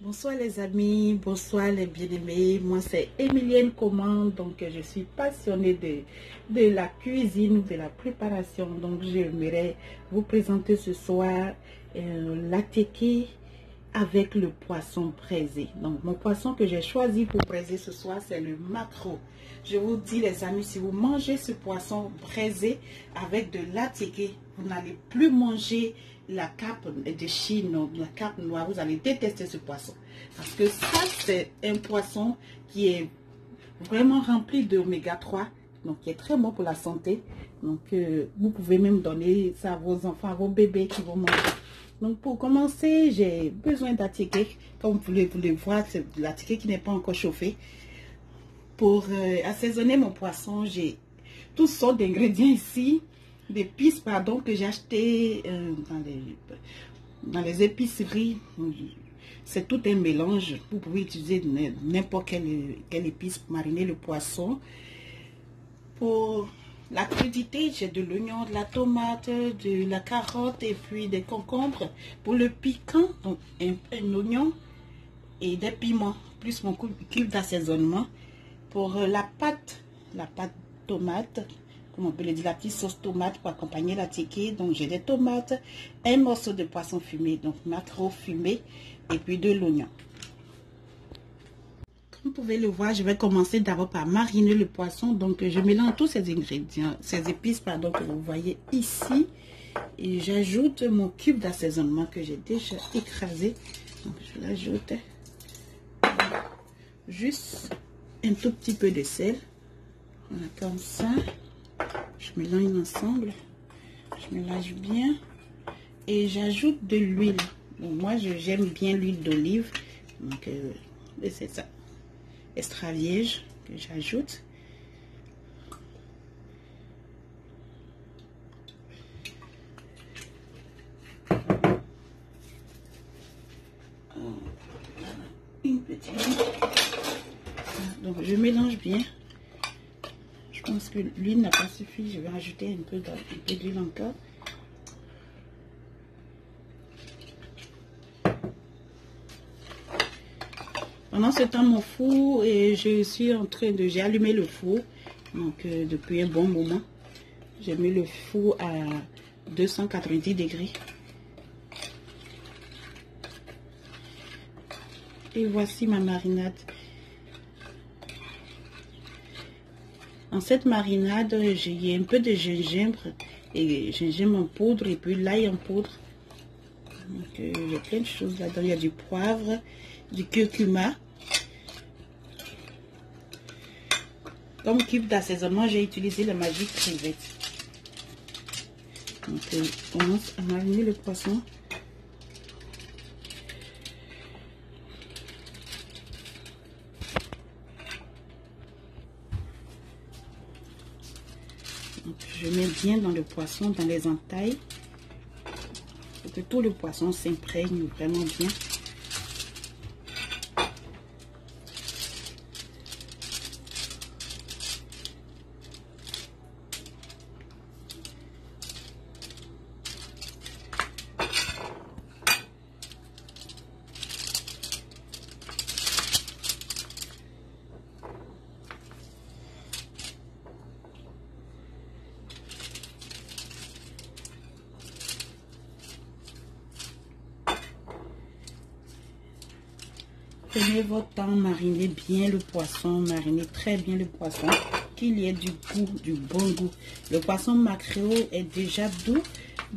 Bonsoir les amis, bonsoir les bien-aimés. Moi c'est Emilienne Commande, donc je suis passionnée de la cuisine, de la préparation. Donc j'aimerais vous présenter ce soir l'attiéké avec le poisson braisé. Donc mon poisson que j'ai choisi pour braiser ce soir c'est le maquereau. Je vous dis les amis, si vous mangez ce poisson braisé avec de l'attiéké, vous n'allez plus manger la carpe de Chine, la carpe noire. Vous allez détester ce poisson. Parce que ça, c'est un poisson qui est vraiment rempli d'oméga 3. Donc, qui est très bon pour la santé. Donc, vous pouvez même donner ça à vos enfants, à vos bébés qui vont manger. Donc, pour commencer, j'ai besoin d'attiéké. Comme vous pouvez le voir, c'est l'attiéké qui n'est pas encore chauffé. Pour assaisonner mon poisson, j'ai toutes sortes d'ingrédients ici. D'épices, pardon, que j'ai acheté dans les épiceries. C'est tout un mélange. Vous pouvez utiliser n'importe quelle épice pour mariner le poisson. Pour la crudité, j'ai de l'oignon, de la tomate, de la carotte et puis des concombres. Pour le piquant, donc un oignon et des piments, plus mon cube d'assaisonnement. Pour la pâte tomate, on peut le dire, la petite sauce tomate pour accompagner l'attiéké. Donc j'ai des tomates, un morceau de poisson fumé, donc maquereau fumé, et puis de l'oignon. Comme vous pouvez le voir, je vais commencer d'abord par mariner le poisson. Donc je mélange tous ces ingrédients, ces épices pardon, que vous voyez ici. Et j'ajoute mon cube d'assaisonnement que j'ai déjà écrasé. Donc je l'ajoute. Juste un tout petit peu de sel. Voilà, comme ça. Je mélange ensemble, je mélange bien et j'ajoute de l'huile. Moi j'aime bien l'huile d'olive, donc c'est ça, extra vierge que j'ajoute. Une petite. Donc je mélange bien. Je pense que l'huile n'a pas suffi, je vais rajouter un peu d'huile encore. Pendant ce temps, mon four, et je suis en train de... J'ai allumé le four, donc depuis un bon moment. J'ai mis le four à 290 degrés. Et voici ma marinade. Dans cette marinade, j'ai un peu de gingembre et gingembre en poudre et puis l'ail en poudre. Donc il y a plein de choses là-dedans. Il y a du poivre, du curcuma. Comme cube d'assaisonnement, j'ai utilisé la Magic Crevette. Donc on commence à mariner le poisson. Donc, je mets bien dans le poisson, dans les entailles, pour que tout le poisson s'imprègne vraiment bien. Prenez votre temps, marinez bien le poisson, marinez très bien le poisson, qu'il y ait du goût, du bon goût. Le poisson maquereau est déjà doux,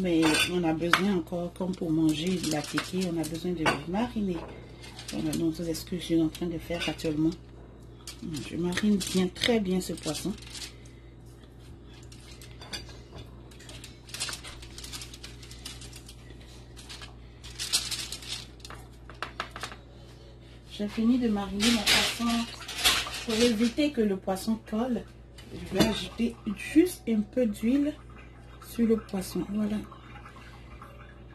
mais on a besoin encore, comme pour manger de l'attiéké, on a besoin de le mariner. Voilà, donc c'est ce que je suis en train de faire actuellement. Je marine bien, très bien ce poisson. J'ai fini de mariner mon poisson. Pour éviter que le poisson colle, je vais ajouter juste un peu d'huile sur le poisson. Voilà.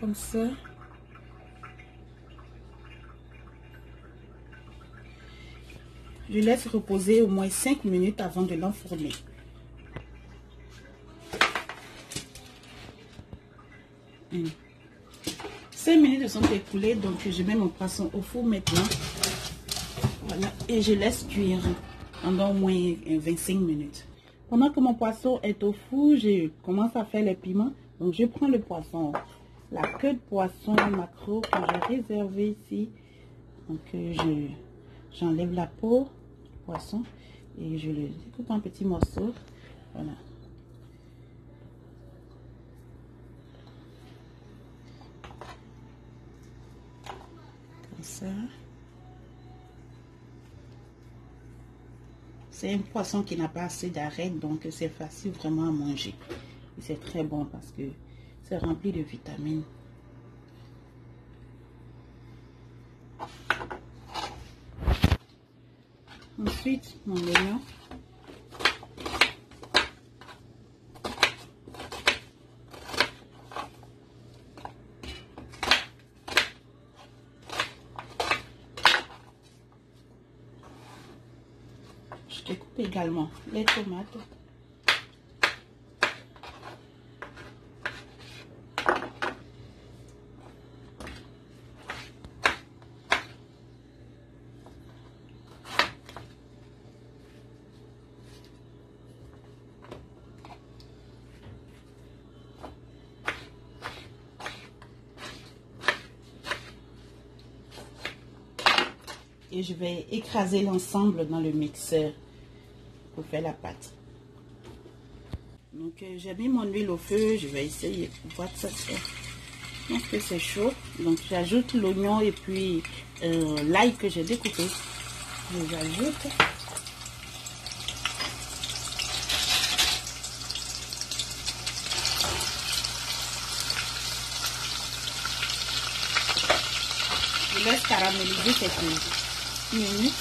Comme ça. Je laisse reposer au moins 5 minutes avant de l'enfourner. 5 minutes se sont écoulées, donc je mets mon poisson au four maintenant. Voilà, et je laisse cuire pendant au moins 25 minutes. Pendant que mon poisson est au four, je commence à faire les piments. Donc je prends le poisson, la queue de poisson maquereau que j'ai réservé ici. Donc j'enlève la peau du poisson et je le découpe en petits morceaux. Voilà. Comme ça. C'est un poisson qui n'a pas assez d'arêtes, donc c'est facile vraiment à manger. Et c'est très bon parce que c'est rempli de vitamines. Ensuite, mon oignon. Je découpe également les tomates. Et je vais écraser l'ensemble dans le mixeur pour faire la pâte. Donc j'ai mis mon huile au feu, je vais essayer de voir ça. Je pense que c'est chaud. Donc j'ajoute l'oignon et puis l'ail que j'ai découpé. Je l'ajoute. Je laisse caraméliser quelques minutes.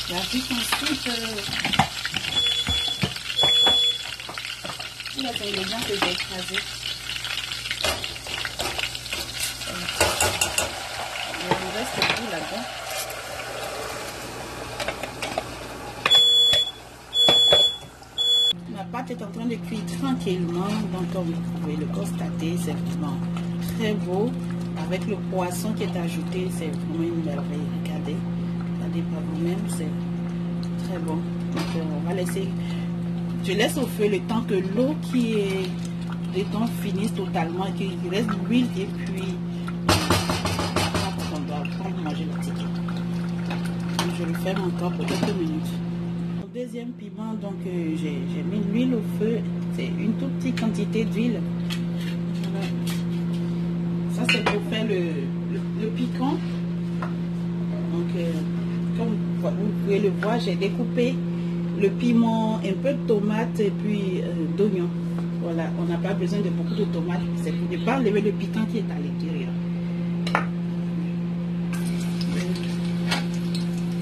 J'ajoute ensuite tous les ingrédients que j'ai écrasés. Il me reste tout là-dedans. Ma pâte est en train de cuire tranquillement, donc comme vous pouvez le constater, c'est vraiment très beau. Avec le poisson qui est ajouté, c'est vraiment une merveille. Regardez. Par vous-même, c'est très bon. Donc on va laisser, je laisse au feu le temps que l'eau qui est dedans finisse totalement, qu'il reste de l'huile et puis on doit prendre manger le ticket. Donc, je le ferme encore pour quelques minutes. Au deuxième piment, donc j'ai mis l'huile au feu, c'est une toute petite quantité d'huile. Voilà. Ça c'est pour faire le piquant. Donc comme vous pouvez le voir, j'ai découpé le piment, un peu de tomate et puis d'oignon. Voilà, on n'a pas besoin de beaucoup de tomates, c'est pour ne pas enlever le piquant qui est à l'intérieur.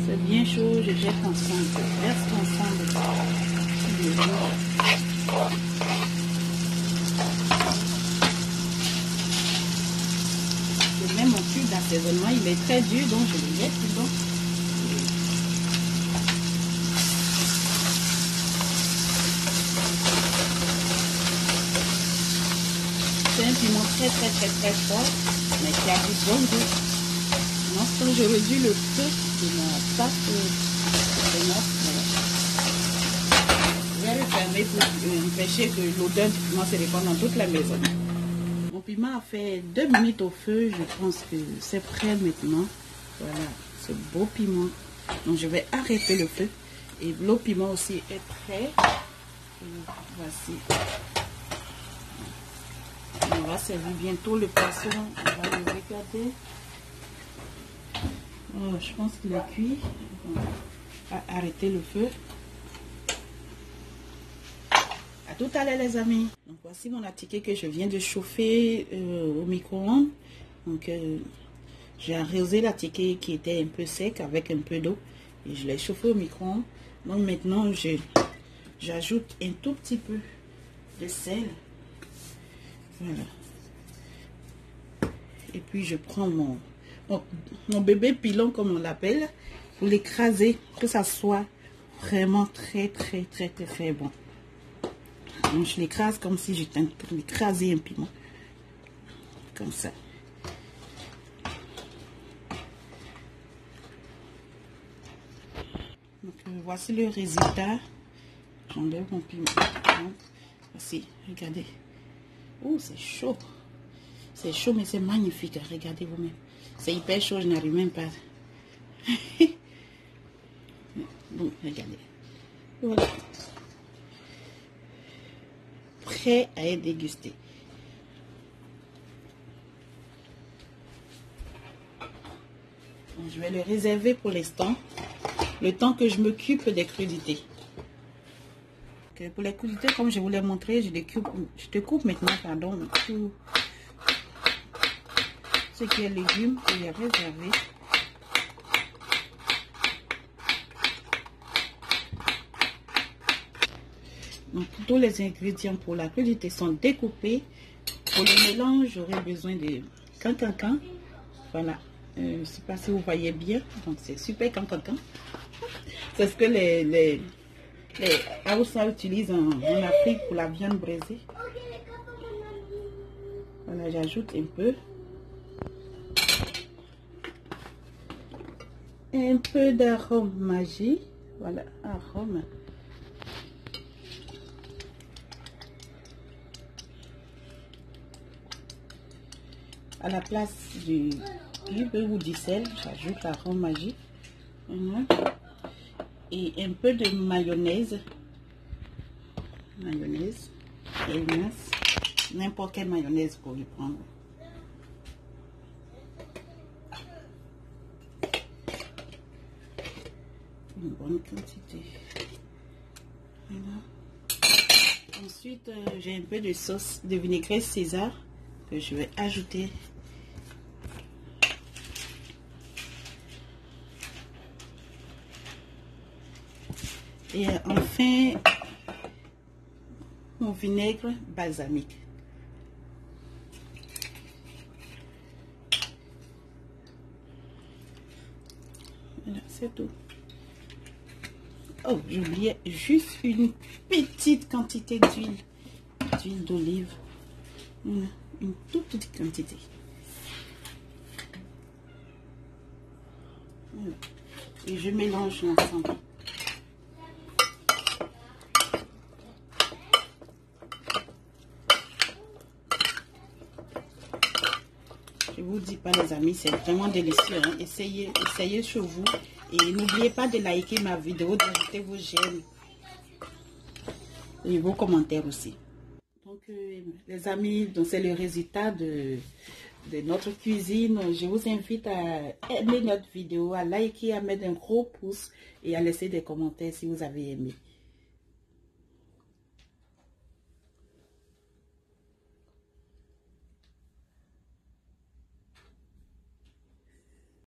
C'est bien chaud, je jette ensemble, je verse ensemble. Je mets mon cube d'assaisonnement, il est très dur, donc je le jette dedans. C'est un piment très fort, mais qui a du bon goût. Maintenant, je réduis le feu de ma pâte de tomate. Je vais le fermer pour empêcher que l'odeur du piment se répande dans toute la maison. Mon piment a fait 2 minutes au feu, je pense que c'est prêt maintenant. Voilà, ce beau piment. Donc je vais arrêter le feu. Et le piment aussi est prêt. Et voici. On va servir bientôt le poisson. On va le regarder. Oh, je pense qu'il est cuit. On va arrêter le feu. À tout à l'heure les amis. Donc voici mon attiqué que je viens de chauffer au micro-ondes. Donc j'ai arrosé l'attiqué qui était un peu sec avec un peu d'eau. Et je l'ai chauffé au micro-ondes. Donc maintenant j'ajoute un tout petit peu de sel. Voilà. Et puis je prends mon bébé pilon comme on l'appelle pour l'écraser, que ça soit vraiment très bon. Donc je l'écrase comme si j'étais en train d'écraser un piment. Comme ça. Donc voici le résultat. J'enlève mon piment. Donc, voici, regardez. Oh, c'est chaud. C'est chaud, mais c'est magnifique. Regardez vous-même. C'est hyper chaud, je n'arrive même pas. Bon, regardez. Voilà. Prêt à être dégusté. Bon, je vais le réserver pour l'instant. Le temps que je m'occupe des crudités. Okay, pour les crudités, comme je vous l'ai montré, je te coupe maintenant, pardon, tout ce qui est légumes, je les réserver. Donc, tous les ingrédients pour la crudité sont découpés. Pour le mélange, j'aurai besoin de cancancan. Voilà. Je ne sais pas si vous voyez bien. Donc, c'est super cancancan. C'est ce que les Hausa utilisent en Afrique pour la viande braisée. Voilà, j'ajoute un peu. Un peu d'arôme magie. Voilà, arôme. À la place du beurre ou du sel, j'ajoute l'arôme magie. Et un peu de mayonnaise. Mayonnaise. Et n'importe quelle mayonnaise pour le prendre. Une bonne quantité. Voilà. Ensuite, j'ai un peu de sauce de vinaigrette César que je vais ajouter. Et enfin, mon vinaigre balsamique. Voilà, c'est tout. Oh, j'oubliais juste une petite quantité d'huile d'olive. Voilà, une toute petite quantité. Voilà. Et je mélange l'ensemble. Je vous dis pas les amis, c'est vraiment délicieux. Hein? Essayez chez vous. Et n'oubliez pas de liker ma vidéo, d'ajouter vos j'aime et vos commentaires aussi. Donc les amis, donc c'est le résultat de notre cuisine. Je vous invite à aimer notre vidéo, à liker, à mettre un gros pouce et à laisser des commentaires si vous avez aimé.